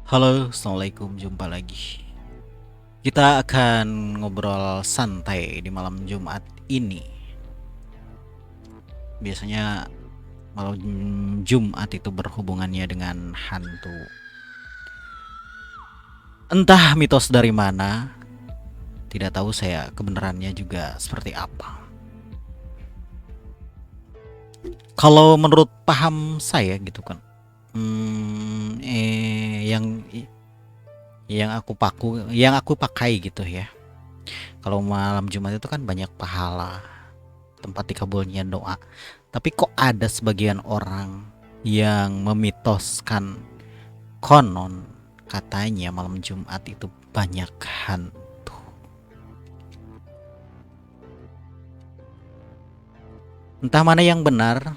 Halo, assalamualaikum. Jumpa lagi. Kita akan ngobrol santai di malam Jumat ini. Biasanya malam Jumat itu berhubungannya dengan hantu. Entah mitos dari mana, tidak tahu saya kebenarannya juga seperti apa. Kalau menurut paham saya gitu kan, hmm, eh, yang yang aku pakai gitu ya. Kalau malam Jumat itu kan banyak pahala, tempat dikabulnya doa. Tapi kok ada sebagian orang yang memitoskan, konon katanya malam Jumat itu banyak hantu. Entah mana yang benar,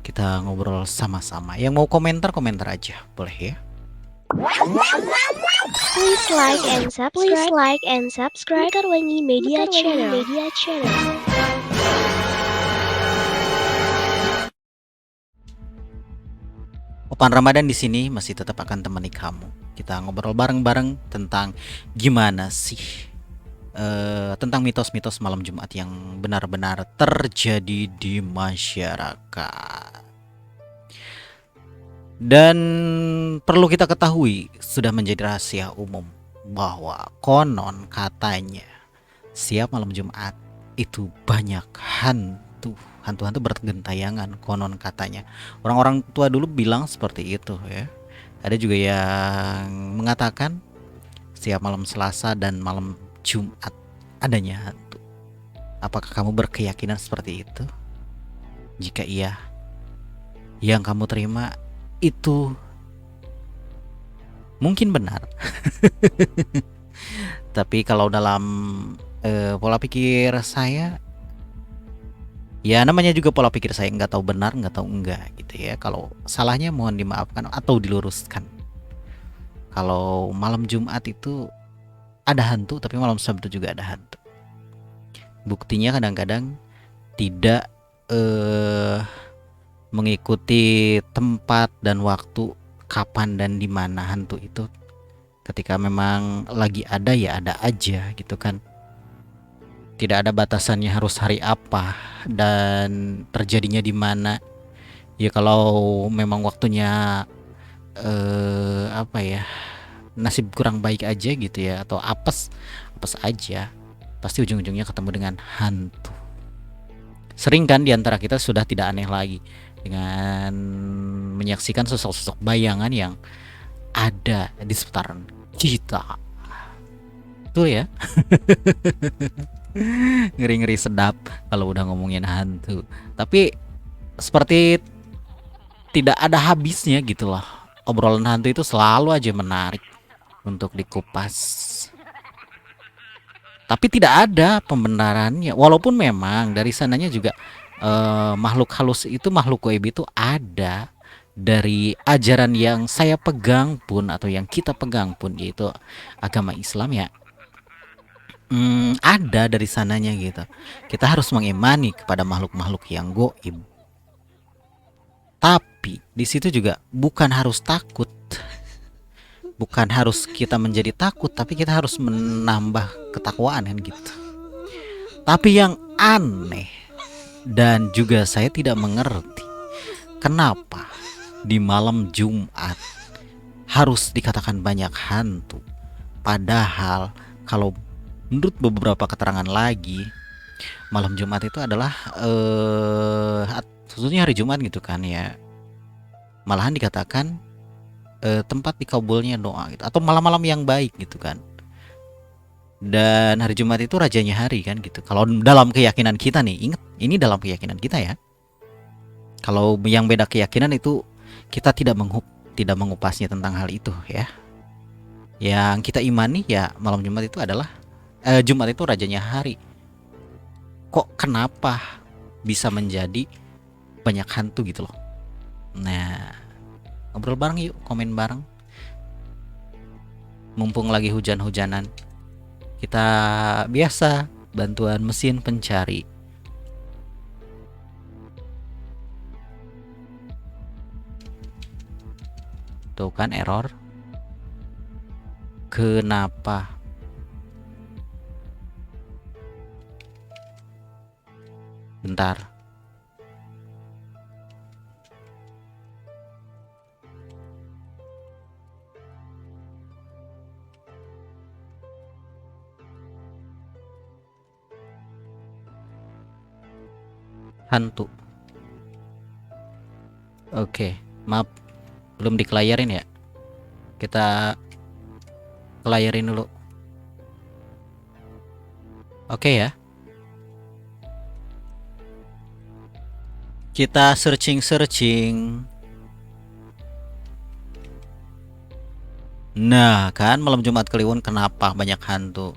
kita ngobrol sama-sama. Yang mau komentar, komentar aja, boleh ya. Please like and subscribe Karwangi Media Channel. Opan Ramadan di sini masih tetap akan temani kamu. Kita ngobrol bareng-bareng tentang gimana sih tentang mitos-mitos malam Jumat yang benar-benar terjadi di masyarakat. Dan perlu kita ketahui, sudah menjadi rahasia umum bahwa konon katanya siap malam Jumat itu banyak hantu. Hantu-hantu bergentayangan konon katanya. Orang-orang tua dulu bilang seperti itu ya. Ada juga yang mengatakan siap malam Selasa dan malam Jumat adanya hantu. Apakah kamu berkeyakinan seperti itu? Jika iya, yang kamu terima itu mungkin benar. Tapi kalau dalam pola pikir saya, ya namanya juga pola pikir saya, nggak tahu benar, nggak tahu enggak gitu ya. Kalau salahnya mohon dimaafkan atau diluruskan. Kalau malam Jumat itu ada hantu, tapi malam Sabtu juga ada hantu. Buktinya kadang-kadang tidak eh mengikuti tempat dan waktu kapan dan di mana hantu itu. Ketika memang lagi ada ya ada aja gitu kan. Tidak ada batasannya harus hari apa dan terjadinya di mana. Ya kalau memang waktunya apa ya, nasib kurang baik aja gitu ya, atau apes apes aja, pasti ujung-ujungnya ketemu dengan hantu. Sering kan diantara kita sudah tidak aneh lagi dengan menyaksikan sosok-sosok bayangan yang ada di seputaran kita. Tuh ya, ngeri-ngeri sedap kalau udah ngomongin hantu. Tapi seperti tidak ada habisnya gitu loh. Obrolan hantu itu selalu aja menarik untuk dikupas. Tapi tidak ada pembenarannya. Walaupun memang dari sananya juga makhluk halus itu, makhluk goib itu ada dari ajaran yang saya pegang pun atau yang kita pegang pun, yaitu agama Islam ya. Ada dari sananya gitu. Kita harus mengimani kepada makhluk-makhluk yang goib. Tapi di situ juga bukan harus takut, bukan harus kita menjadi takut, tapi kita harus menambah ketakwaan kan gitu. Tapi yang aneh dan juga saya tidak mengerti kenapa di malam Jumat harus dikatakan banyak hantu. Padahal kalau menurut beberapa keterangan lagi, malam Jumat itu adalah khususnya hari Jumat gitu kan ya. Malahan dikatakan tempat dikabulnya doa gitu, atau malam-malam yang baik gitu kan. Dan hari Jumat itu rajanya hari kan gitu. Kalau dalam keyakinan kita nih, ingat ini dalam keyakinan kita ya. Kalau yang beda keyakinan itu kita tidak mengupasnya tentang hal itu ya. Yang kita imani ya malam Jumat itu adalah Jumat itu rajanya hari. Kok kenapa bisa menjadi banyak hantu gitu loh. Nah, ngobrol bareng yuk, komen bareng. Mumpung lagi hujan-hujanan, kita biasa bantuan mesin pencari. Tuh kan error. Kenapa? Bentar. Hantu. Oke, maaf belum dikelayarin ya. Kita kelayarin dulu. Oke ya. Kita searching. Nah, kan malam Jumat Kliwon kenapa banyak hantu?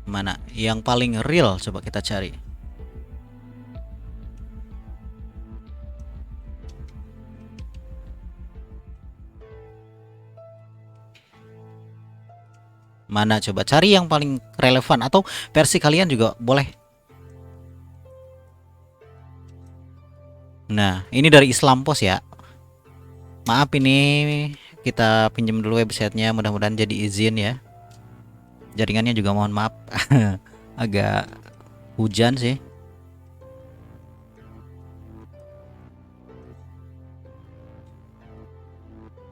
Mana yang paling real, coba kita cari. Mana coba cari yang paling relevan, atau versi kalian juga boleh. Nah, ini dari Islam Post ya. Maaf ini kita pinjam dulu websitenya, mudah-mudahan jadi izin ya. Jaringannya juga mohon maaf. Agak hujan sih.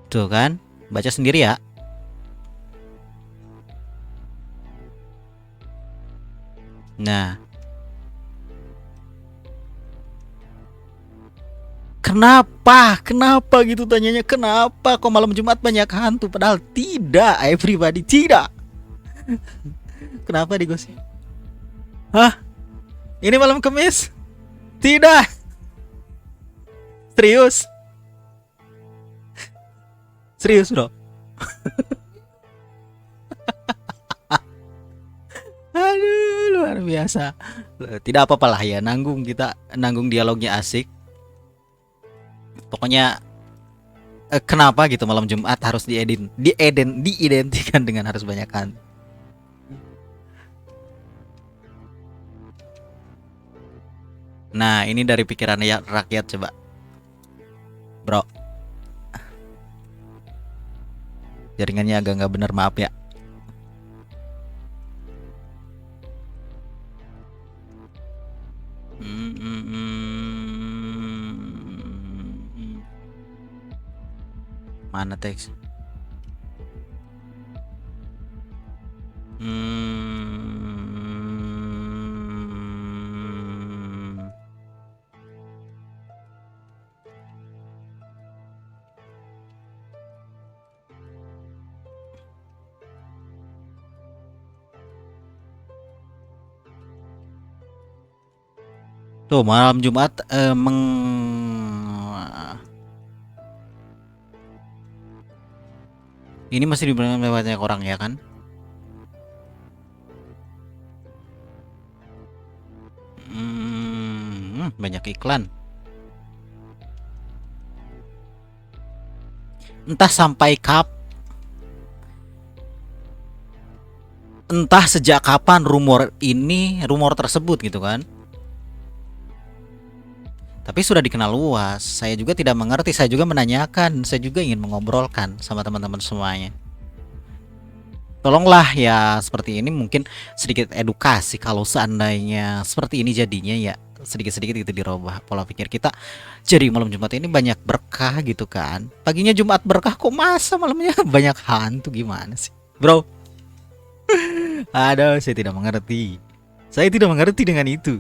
Tuh kan, baca sendiri ya. Nah, kenapa gitu tanyanya, kenapa kok malam Jumat banyak hantu, padahal tidak, everybody tidak. Kenapa digosip? Hah? Ini malam Kamis? Tidak. Serius? Serius bro? Aduh, luar biasa. Tidak apa-apa lah ya, nanggung dialognya asik. Pokoknya kenapa gitu malam Jumat harus diidentikan dengan harus banyak hantu. Nah, ini dari pikiran rakyat coba. Bro. Jaringannya agak nggak bener, maaf ya. Mana teks? Tuh malam Jumat ini masih dibilang banyak orang ya kan? Banyak iklan. Entah sejak kapan rumor tersebut gitu kan. Tapi sudah dikenal luas. Saya juga tidak mengerti, saya juga menanyakan, saya juga ingin mengobrolkan sama teman-teman semuanya. Tolonglah ya, seperti ini mungkin sedikit edukasi, kalau seandainya seperti ini jadinya ya sedikit-sedikit itu dirubah pola pikir kita. Jadi malam Jumat ini banyak berkah gitu kan. Paginya Jumat berkah, kok masa malamnya banyak hantu, gimana sih bro? Aduh, saya tidak mengerti. Saya tidak mengerti dengan itu.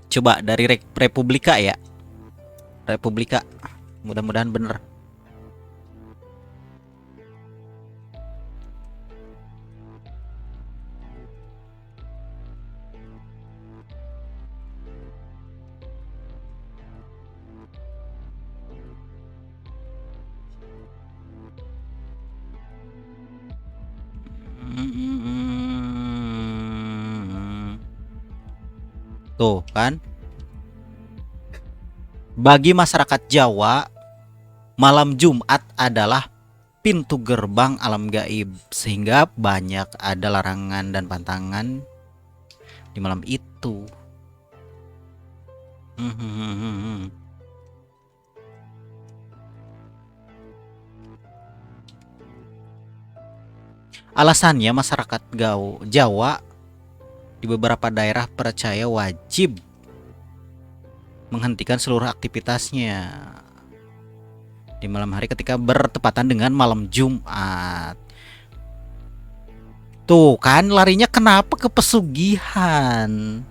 Coba dari Republika ya. Republika. Mudah-mudahan bener. Tuh kan. Bagi masyarakat Jawa, malam Jumat adalah pintu gerbang alam gaib, sehingga banyak ada larangan dan pantangan di malam itu. Mhm. Alasannya masyarakat Jawa di beberapa daerah percaya wajib menghentikan seluruh aktivitasnya di malam hari ketika bertepatan dengan malam Jumat. Tuh kan larinya kenapa ke pesugihan?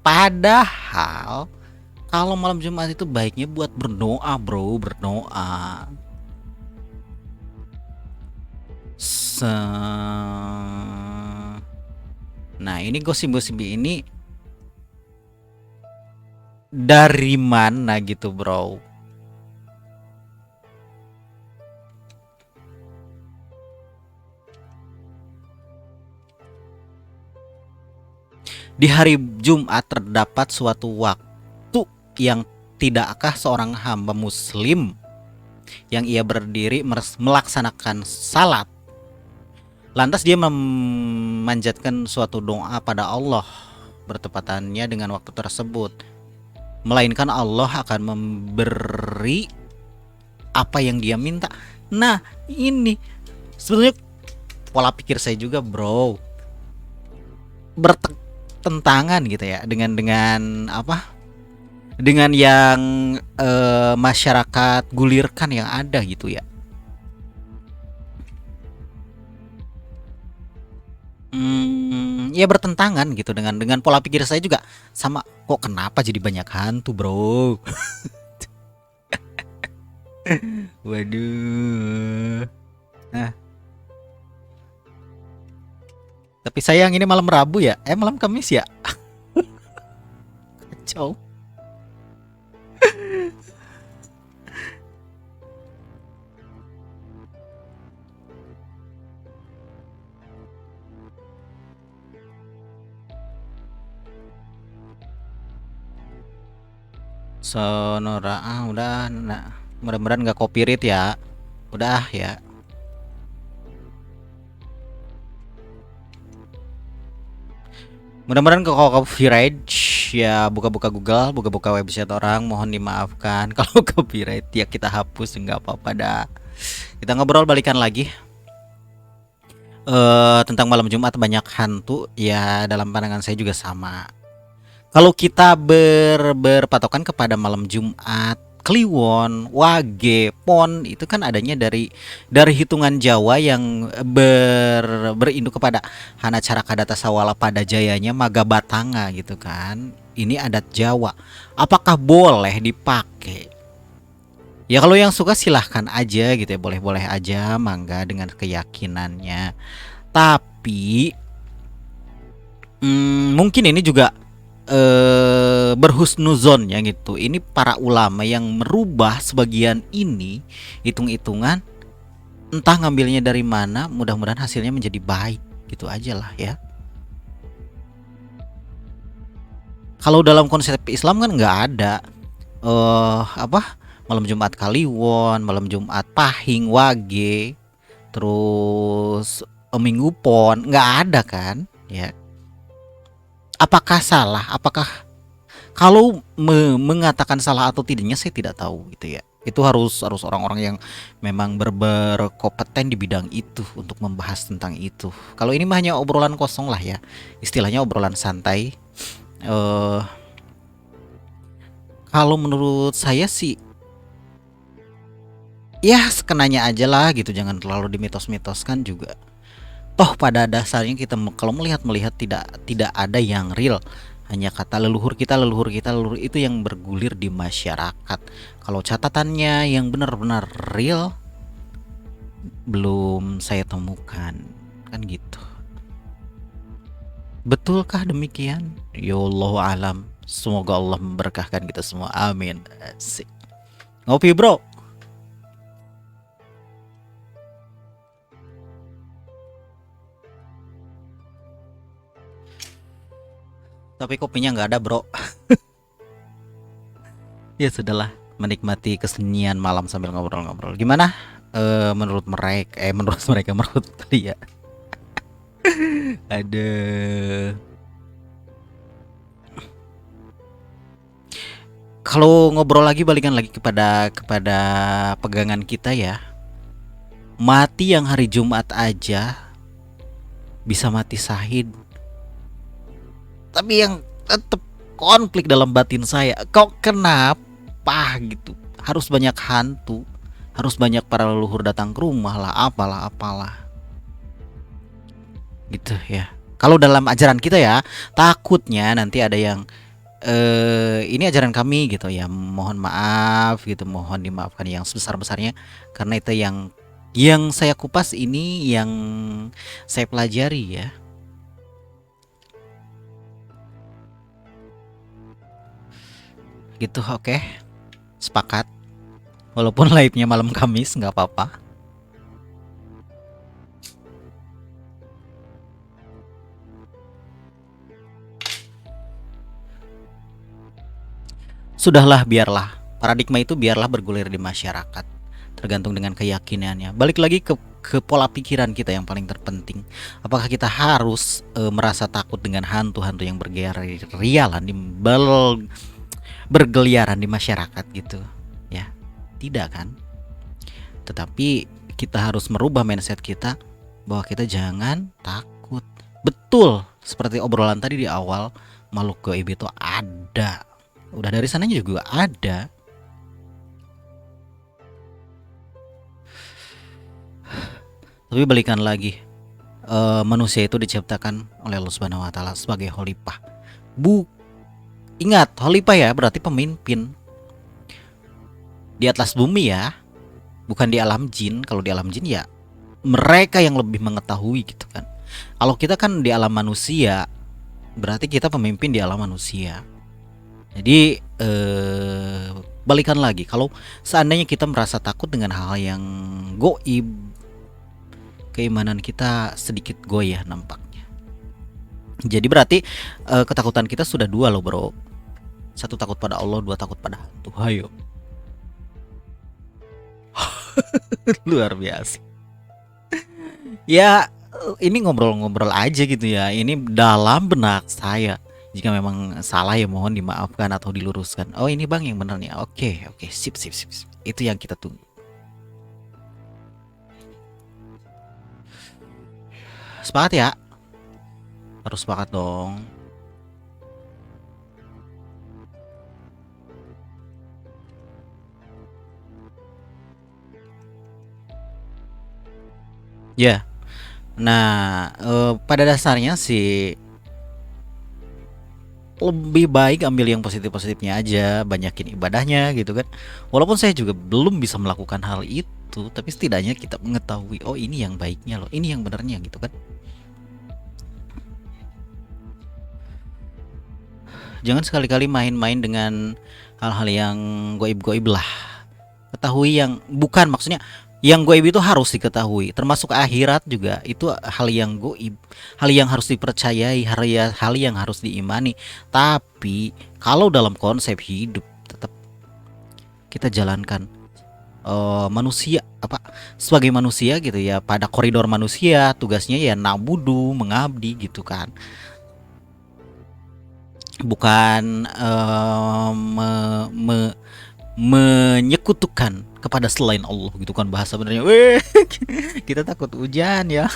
Padahal kalau malam Jumat itu baiknya buat berdoa, bro, berdoa. Nah, ini gosip-gosip ini dari mana gitu, bro? Di hari Jumat terdapat suatu waktu yang tidakkah seorang hamba muslim yang ia berdiri melaksanakan salat, lantas dia memanjatkan suatu doa pada Allah bertepatannya dengan waktu tersebut, melainkan Allah akan memberi apa yang dia minta. Nah, ini sebenarnya pola pikir saya juga, bro, bertentangan gitu ya dengan apa, dengan yang masyarakat gulirkan yang ada gitu ya. Ya bertentangan gitu dengan pola pikir saya juga sama. Kok kenapa jadi banyak hantu, bro? Waduh. Nah, tapi sayang ini malam Rabu ya, malam Kamis ya. Kacau. Sonora, udah, nah, mudah-mudahan nggak copyright ya. Udah ya. Mudah-mudahan ke copyright ya, buka-buka Google, buka-buka website orang, mohon dimaafkan kalau copyright ya, kita hapus nggak apa-apa dah. Kita ngobrol balikan lagi tentang malam Jumat banyak hantu ya, dalam pandangan saya juga sama. Kalau kita berpatokan kepada malam Jumat, Kliwon, Wage, Pon itu kan adanya dari hitungan Jawa yang berinduk kepada Hana Caraka Data Sawala pada jayanya Maga Batanga gitu kan. Ini adat Jawa. Apakah boleh dipakai? Ya kalau yang suka silahkan aja gitu ya, boleh-boleh aja, mangga dengan keyakinannya. Tapi mungkin ini juga berhusnuzon ya gitu. Ini para ulama yang merubah sebagian ini hitung-hitungan, entah ngambilnya dari mana, mudah-mudahan hasilnya menjadi baik gitu aja lah ya. Kalau dalam konsep Islam kan nggak ada apa, malam Jumat Kaliwon, malam Jumat Pahing, Wage, terus Minggu Pon, nggak ada kan ya. Apakah salah? Apakah kalau mengatakan salah atau tidaknya saya tidak tahu gitu ya. Itu harus orang-orang yang memang berkompeten di bidang itu untuk membahas tentang itu. Kalau ini mah hanya obrolan kosong lah ya. Istilahnya obrolan santai. eh Kalau menurut saya sih ya sekenanya aja lah gitu, jangan terlalu dimitos-mitoskan juga. Toh pada dasarnya kita kalau melihat tidak ada yang real, hanya kata leluhur kita leluhur itu yang bergulir di masyarakat. Kalau catatannya yang benar-benar real belum saya temukan, kan gitu. Betulkah demikian? Ya Allah alam. Semoga Allah memberkahkan kita semua, amin. Asik. Ngopi, bro. Tapi kopinya nggak ada, bro. Ya sudahlah, menikmati kesenian malam sambil ngobrol-ngobrol. Gimana menurut mereka, menurut mereka, menurut dia? Ada Kalau ngobrol lagi, balikan lagi kepada pegangan kita ya. Mati yang hari Jumat aja bisa mati syahid. Tapi yang tetap konflik dalam batin saya, kok kenapa gitu? Harus banyak hantu, harus banyak para leluhur datang ke rumah lah, apalah gitu ya. Kalau dalam ajaran kita ya, takutnya nanti ada yang ini ajaran kami gitu ya, mohon maaf gitu, mohon dimaafkan yang sebesar-besarnya, karena itu yang saya kupas, ini yang saya pelajari ya. Gitu, oke. Sepakat. Walaupun live-nya malam Kamis, nggak apa-apa. Sudahlah, biarlah. Paradigma itu biarlah bergulir di masyarakat. Tergantung dengan keyakinannya. Balik lagi ke pola pikiran kita yang paling terpenting. Apakah kita harus merasa takut dengan hantu-hantu yang bergeliaran di masyarakat gitu ya? Tidak kan? Tetapi kita harus merubah mindset kita bahwa kita jangan takut. Betul, seperti obrolan tadi di awal, makhluk gaib itu ada. Udah dari sananya juga ada. Tapi balikan lagi, manusia itu diciptakan oleh Allah Subhanahu wa taala sebagai khalifah. Ingat, khalifah ya berarti pemimpin di atas bumi ya, bukan di alam jin. Kalau di alam jin ya mereka yang lebih mengetahui gitu kan. Kalau kita kan di alam manusia, berarti kita pemimpin di alam manusia. Jadi balikan lagi, kalau seandainya kita merasa takut dengan hal yang goib, keimanan kita sedikit goyah nampaknya. Jadi berarti ketakutan kita sudah dua loh bro. Satu takut pada Allah, dua takut pada hantu. Hayo. Luar biasa. Ya ini ngobrol-ngobrol aja gitu ya. Ini dalam benak saya. Jika memang salah ya mohon dimaafkan atau diluruskan. Oh ini bang yang benar nih. Oke, sip. Itu yang kita tunggu. Sepakat ya? Harus sepakat dong. Ya. Nah, pada dasarnya sih lebih baik ambil yang positif-positifnya aja, banyakin ibadahnya gitu kan. Walaupun saya juga belum bisa melakukan hal itu, tapi setidaknya kita mengetahui, oh ini yang baiknya loh, ini yang benernya gitu kan. Jangan sekali-kali main-main dengan hal-hal yang goib-goib lah. Ketahui yang bukan, maksudnya yang goib itu harus diketahui, termasuk akhirat juga itu hal yang goib, hal yang harus dipercayai, hal yang harus diimani. Tapi kalau dalam konsep hidup tetap kita jalankan manusia sebagai manusia gitu ya, pada koridor manusia, tugasnya ya nabudu, mengabdi gitu kan, bukan menyekutukan kepada selain Allah gitu kan, bahasa benernya. Kita takut hujan ya.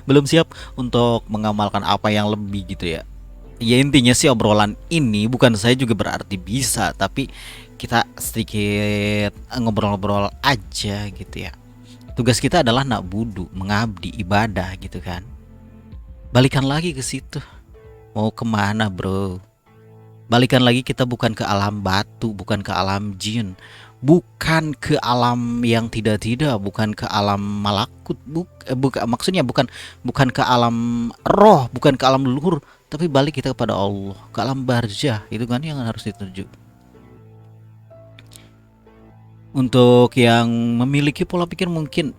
Belum siap untuk mengamalkan apa yang lebih gitu ya. Ya intinya sih obrolan ini bukan saya juga berarti bisa, tapi kita sedikit ngobrol-ngobrol aja gitu ya. Tugas kita adalah nak budu, mengabdi, ibadah gitu kan. Balikan lagi ke situ. Mau kemana bro? Balikan lagi, kita bukan ke alam batu, bukan ke alam jin, bukan ke alam yang tidak-tidak, bukan ke alam malakut, maksudnya bukan ke alam roh, bukan ke alam leluhur, tapi balik kita kepada Allah, ke alam barzah, itu kan yang harus dituju. Untuk yang memiliki pola pikir mungkin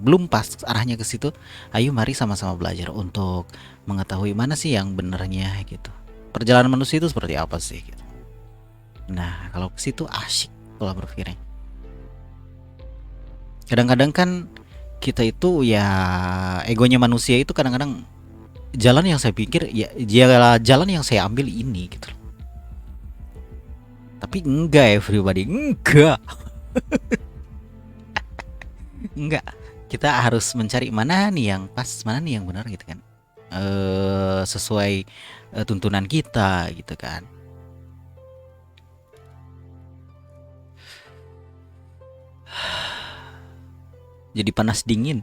belum pas arahnya ke situ, ayo mari sama-sama belajar untuk mengetahui mana sih yang benernya gitu. Perjalanan manusia itu seperti apa sih gitu. Nah, kalau ke situ asyik pola berpikirnya. Kadang-kadang kan kita itu ya egonya manusia itu kadang-kadang jalan yang saya pikir ya jalan yang saya ambil ini gitu. Tapi enggak everybody, enggak. Enggak. Kita harus mencari mana nih yang pas, mana nih yang benar gitu kan. Sesuai tuntunan kita gitu kan. Jadi panas dingin.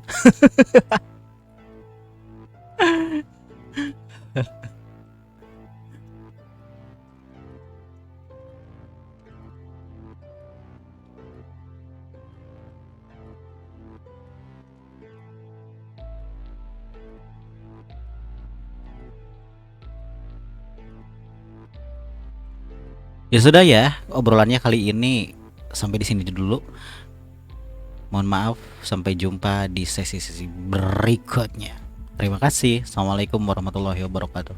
Ya sudah ya, obrolannya kali ini sampai di sini dulu. Mohon maaf, sampai jumpa di sesi-sesi berikutnya. Terima kasih. Assalamualaikum warahmatullahi wabarakatuh.